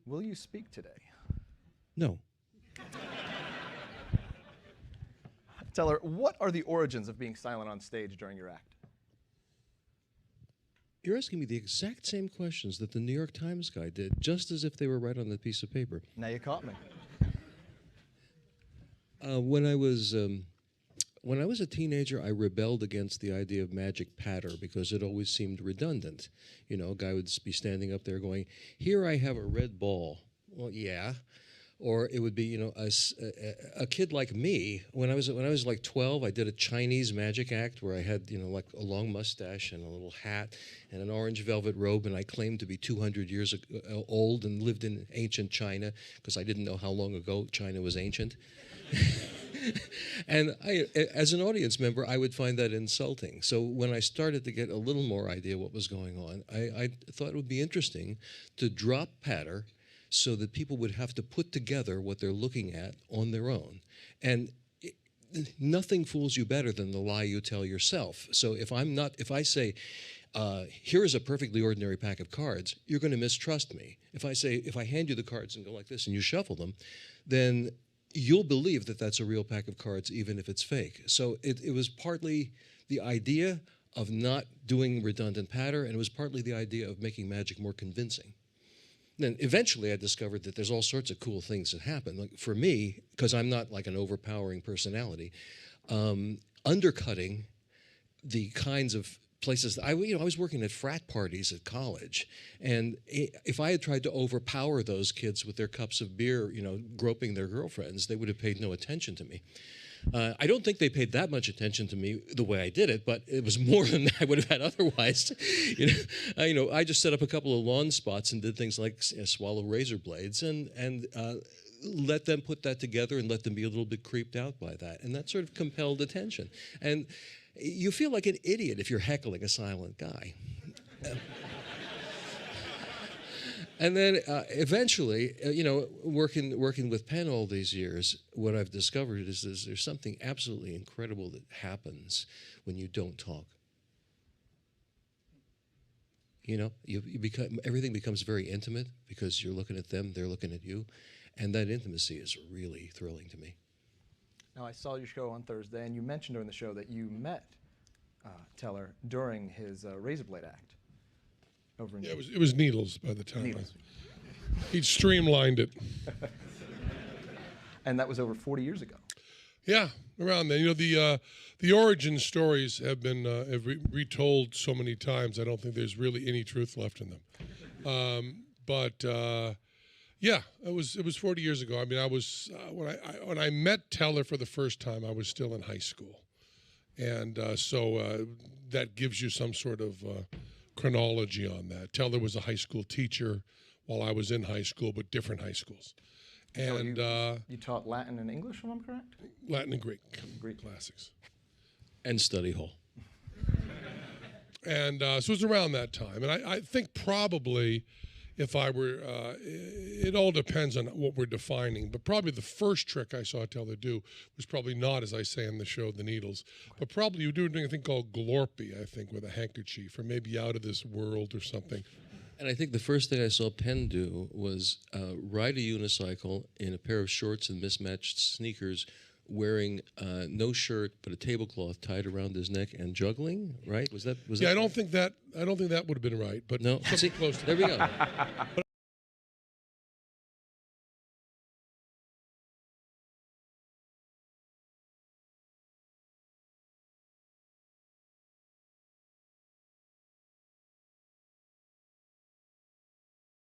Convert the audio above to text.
Will you speak today? No. Teller, what are the origins of being silent on stage during your act? You're asking me the exact same questions that the New York Times guy did, just as if they were right on that piece of paper. Now you caught me. When I was a teenager, I rebelled against the idea of magic patter because it always seemed redundant. You know, a guy would be standing up there going, "Here I have a red ball." Well, yeah. Or it would be, you know, a kid like me. When I was like 12, I did a Chinese magic act where I had, you know, like a long mustache and a little hat and an orange velvet robe, and I claimed to be 200 years old and lived in ancient China because I didn't know how long ago China was ancient. And as an audience member, I would find that insulting. So when I started to get a little more idea what was going on, I thought it would be interesting to drop patter so that people would have to put together what they're looking at on their own. And nothing fools you better than the lie you tell yourself. So if I say, here is a perfectly ordinary pack of cards, you're going to mistrust me. If I hand you the cards and go like this and you shuffle them, then you'll believe that that's a real pack of cards even if it's fake. So it was partly the idea of not doing redundant patter, and it was partly the idea of making magic more convincing. Then eventually I discovered that there's all sorts of cool things that happen. Like for me, because I'm not like an overpowering personality, undercutting the kinds of places that I was working at frat parties at college, and if I had tried to overpower those kids with their cups of beer, you know, groping their girlfriends, they would have paid no attention to me. I don't think they paid that much attention to me the way I did it, but it was more than I would have had otherwise. I just set up a couple of lawn spots and did things like swallow razor blades and let them put that together and let them be a little bit creeped out by that. And that sort of compelled attention. And you feel like an idiot if you're heckling a silent guy. And then eventually, working with Penn all these years, what I've discovered is there's something absolutely incredible that happens when you don't talk. You know, everything becomes very intimate because you're looking at them, they're looking at you, and that intimacy is really thrilling to me. Now, I saw your show on Thursday, and you mentioned during the show that you met Teller during his razor blade act. Yeah, it was needles by the time. Needles. He'd streamlined it. And that was over 40 years ago. Yeah, around then. You know, the origin stories have been retold so many times. I don't think there's really any truth left in them. Yeah, it was 40 years ago. I mean, I was when I met Teller for the first time, I was still in high school, and so that gives you some sort of chronology on that. Teller was a high school teacher while I was in high school, but different high schools. And you taught Latin and English, if I'm correct? Latin and Greek. Greek classics. And study hall. And so it was around that time. And I think probably if I were, it all depends on what we're defining, but probably the first trick I saw Teller do was probably not, as I say in the show, the needles, but probably you were doing a thing called glorpy, I think, with a handkerchief, or maybe Out of This World or something. And I think the first thing I saw Penn do was ride a unicycle in a pair of shorts and mismatched sneakers, wearing no shirt but a tablecloth tied around his neck and juggling. Right? Was that? Yeah, I don't think that would have been right, but no. See, close to there we go.